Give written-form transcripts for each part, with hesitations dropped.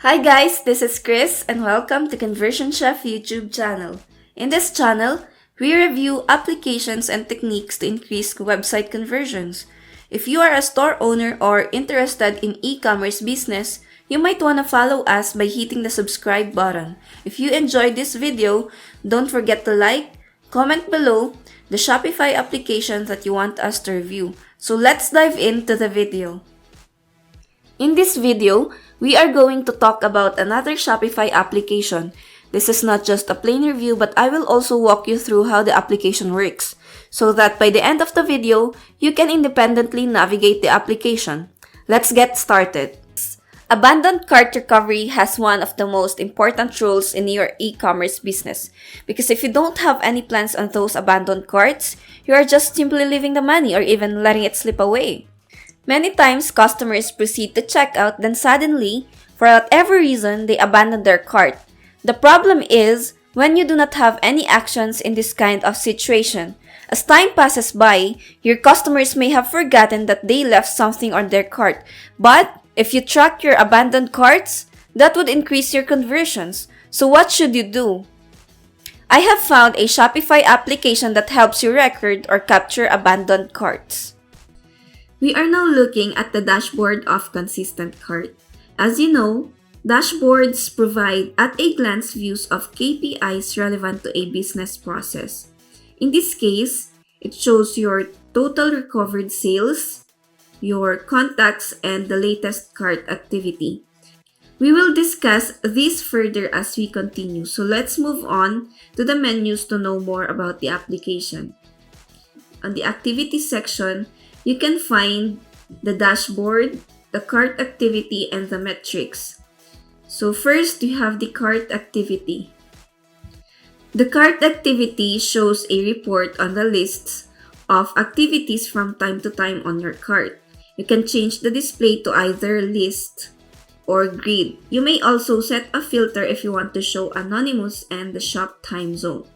Hi guys, this is Chris and welcome to Conversion Chef YouTube channel. In this channel, we review applications and techniques to increase website conversions. If you are a store owner or interested in e-commerce business, you might want to follow us by hitting the subscribe button. If you enjoyed this video, don't forget to like, comment below the Shopify application that you want us to review. So let's dive into the video. In this video, we are going to talk about another Shopify application. This is not just a plain review, but I will also walk you through how the application works, so that by the end of the video, you can independently navigate the application. Let's get started. Abandoned cart recovery has one of the most important rules in your e-commerce business, because if you don't have any plans on those abandoned carts, you are just simply leaving the money or even letting it slip away. Many times, customers proceed to checkout, then suddenly, for whatever reason, they abandon their cart. The problem is when you do not have any actions in this kind of situation. As time passes by, your customers may have forgotten that they left something on their cart. But if you track your abandoned carts, that would increase your conversions. So what should you do? I have found a Shopify application that helps you record or capture abandoned carts. We are now looking at the dashboard of Consistent Cart. As you know, dashboards provide at-a-glance views of KPIs relevant to a business process. In this case, it shows your total recovered sales, your contacts, and the latest cart activity. We will discuss this further as we continue, so let's move on to the menus to know more about the application. On the activity section, you can find the dashboard, the cart activity, and the metrics. So first, you have the cart activity. The cart activity shows a report on the lists of activities from time to time on your cart. You can change the display to either list or grid. You may also set a filter if you want to show anonymous and the shop time zone.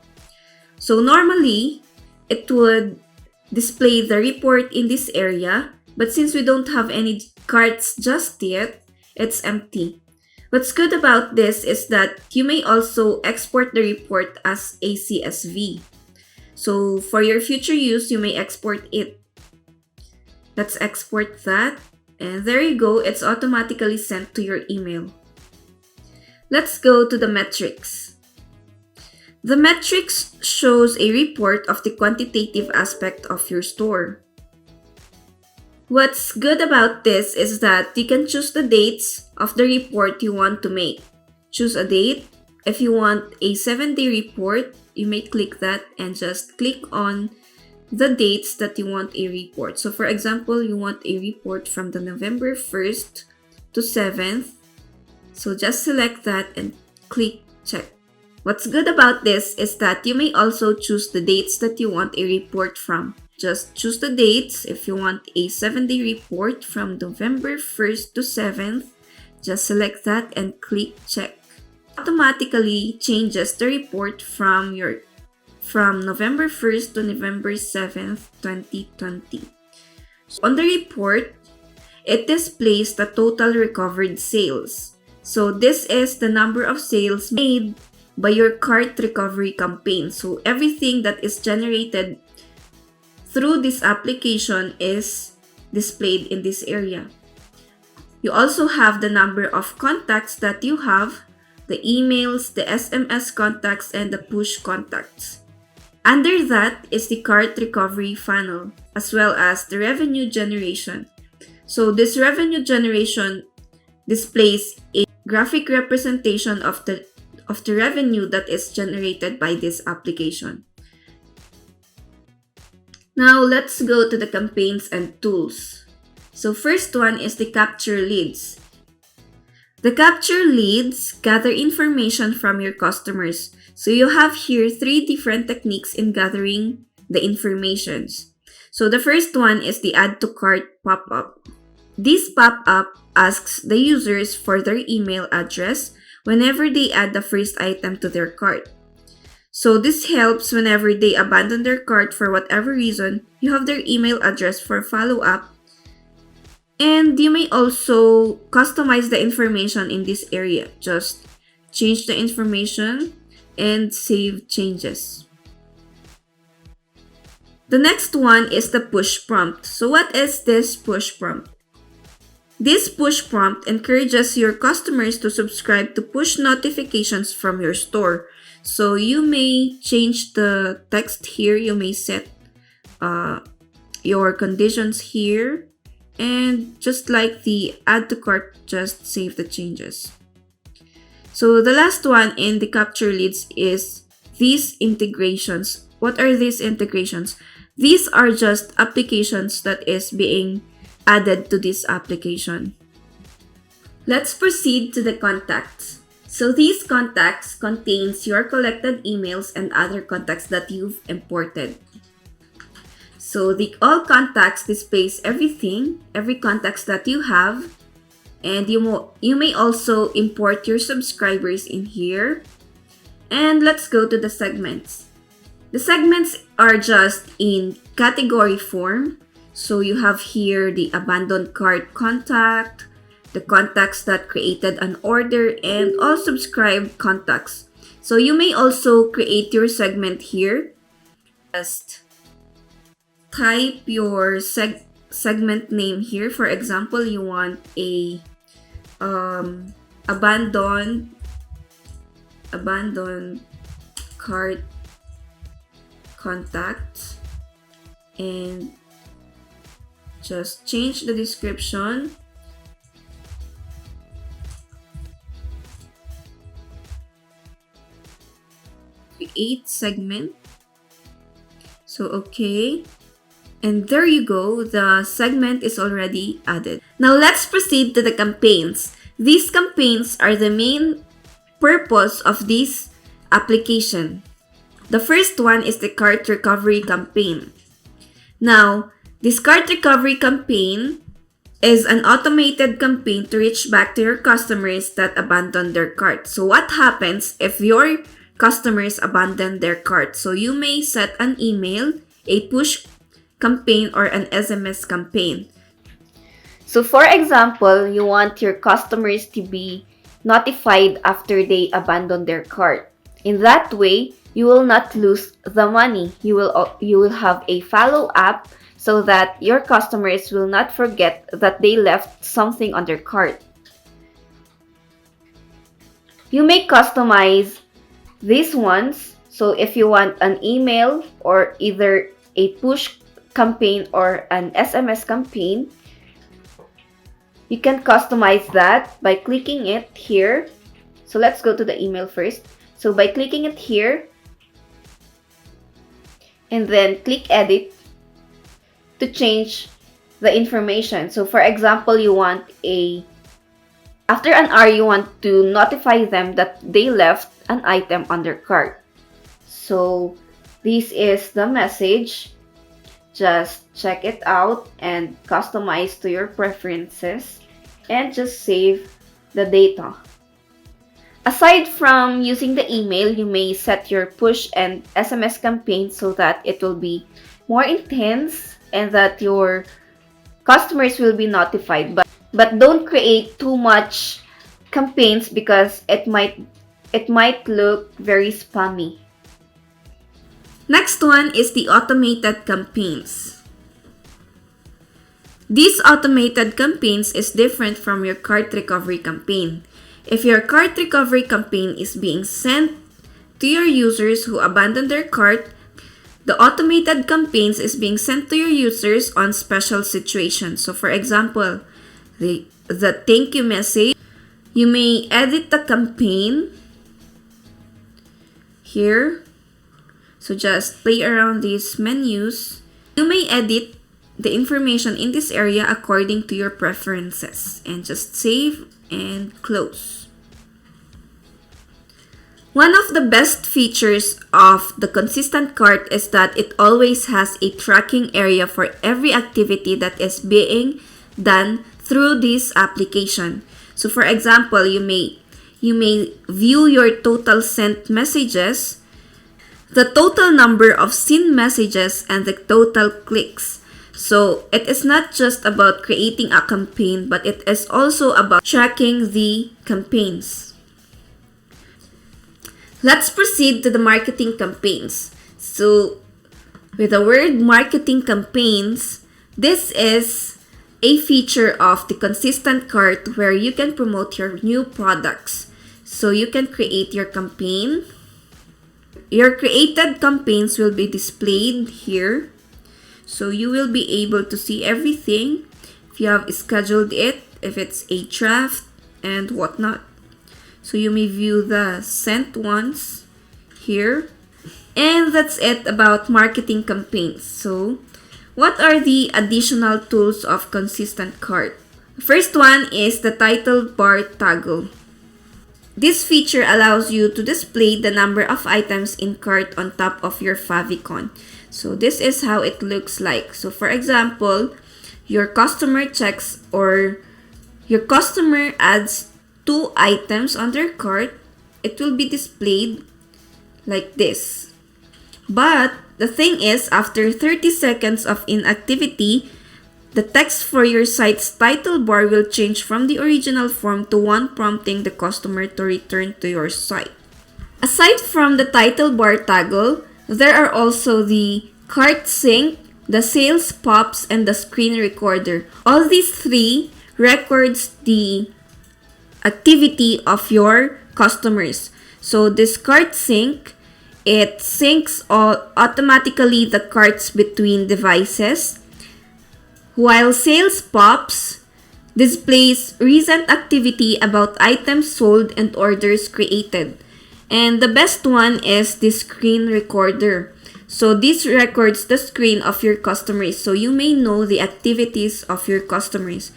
So normally, it would display the report in this area, but since we don't have any carts just yet, it's empty. What's good about this is that you may also export the report as a CSV. So for your future use, you may export it. Let's export that, and there you go, it's automatically sent to your email. Let's go to the metrics. The metrics shows a report of the quantitative aspect of your store. What's good about this is that you can choose the dates of the report you want to make. Choose a date. If you want a 7-day report, you may click that and just click on the dates that you want a report. So for example, you want a report from the November 1st to 7th. So just select that and click check. What's good about this is that you may also choose the dates that you want a report from. Just choose the dates. If you want a 7-day report from November 1st to 7th, just select that and click check. Automatically changes the report from November 1st to November 7th, 2020. On the report, it displays the total recovered sales. So this is the number of sales made by your cart recovery campaign. So everything that is generated through this application is displayed in this area. You also have the number of contacts that you have, the emails, the SMS contacts, and the push contacts. Under that is the cart recovery funnel, as well as the revenue generation. So this revenue generation displays a graphic representation of the revenue that is generated by this application. Now let's go to the campaigns and tools. So first one is the capture leads. The capture leads gather information from your customers. So you have here 3 different techniques in gathering the informations. So the first one is the add to cart pop-up. This pop-up asks the users for their email address whenever they add the first item to their cart. So this helps whenever they abandon their cart for whatever reason, you have their email address for follow-up And you may also customize the information in this area. Just change the information and save changes. The next one is the push prompt. So what is this push prompt? This push prompt encourages your customers to subscribe to push notifications from your store. So you may change the text here. You may set your conditions here. And just like the add to cart, just save the changes. So the last one in the capture leads is these integrations. What are these integrations? These are just applications that is being added to this application. Let's proceed to the contacts. So these contacts contains your collected emails and other contacts that you've imported. So the all contacts displays everything, every contacts that you have, and you may also import your subscribers in here. And let's go to the segments. The segments are just in category form. So you have here the abandoned cart contact, the contacts that created an order, and all subscribed contacts. So you may also create your segment here. Just type your segment name here. For example, you want a abandoned cart contact, and just change the description. Create segment. So okay. And there you go, the segment is already added. Now let's proceed to the campaigns. These campaigns are the main purpose of this application. The first one is the cart recovery campaign. Now, this cart recovery campaign is an automated campaign to reach back to your customers that abandoned their cart. So what happens if your customers abandon their cart? So you may set an email, a push campaign, or an SMS campaign. So for example, you want your customers to be notified after they abandon their cart. In that way, you will not lose the money. You will have a follow-up so that your customers will not forget that they left something on their cart. You may customize these ones. So if you want an email or either a push campaign or an SMS campaign, you can customize that by clicking it here. So let's go to the email first. So by clicking it here, and then click edit to change the information. So for example, you want after an hour, you want to notify them that they left an item on their cart. So this is the message. Just check it out and customize to your preferences and just save the data. Aside from using the email, you may set your push and SMS campaign so that it will be more intense and that your customers will be notified. But don't create too much campaigns because it might look very spammy. Next one is the automated campaigns. These automated campaigns is different from your cart recovery campaign. If your cart recovery campaign is being sent to your users who abandoned their cart, the automated campaigns is being sent to your users on special situations. So for example, the thank you message, you may edit the campaign here. So just play around these menus. You may edit the information in this area according to your preferences and just save and close. One of the best features of the consistent cart is that it always has a tracking area for every activity that is being done through this application. So for example, you may view your total sent messages, the total number of seen messages, and the total clicks. So it is not just about creating a campaign, but it is also about tracking the campaigns. Let's proceed to the marketing campaigns. So with the word marketing campaigns, this is a feature of the consistent cart where you can promote your new products. So you can create your campaign. Your created campaigns will be displayed here. So you will be able to see everything, if you have scheduled it, if it's a draft, and whatnot. So you may view the sent ones here. And that's it about marketing campaigns. So what are the additional tools of consistent cart? The first one is the title bar toggle. This feature allows you to display the number of items in cart on top of your favicon. So this is how it looks like. So for example, your customer checks or your customer adds 2 items on their cart, it will be displayed like this. But the thing is, after 30 seconds of inactivity, the text for your site's title bar will change from the original form to one prompting the customer to return to your site. Aside from the title bar toggle, there are also the cart sync, the sales pops, and the screen recorder. All these 3 records the activity of your customers. So this cart sync, it syncs automatically the carts between devices, while sales pops displays recent activity about items sold and orders created. And the best one is the screen recorder. So this records the screen of your customers, so you may know the activities of your customers.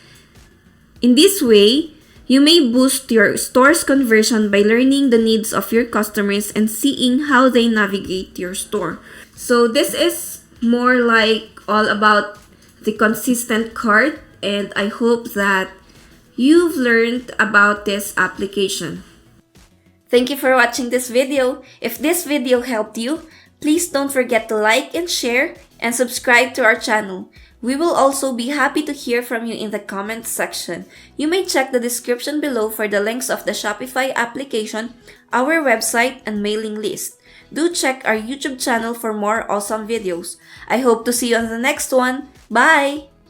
In this way, you may boost your store's conversion by learning the needs of your customers and seeing how they navigate your store. So this is more like all about the consistent cart, and I hope that you've learned about this application. Thank you for watching this video. If this video helped you, please don't forget to like and share and subscribe to our channel. We will also be happy to hear from you in the comments section. You may check the description below for the links of the Shopify application, our website, and mailing list. Do check our YouTube channel for more awesome videos. I hope to see you on the next one. Bye!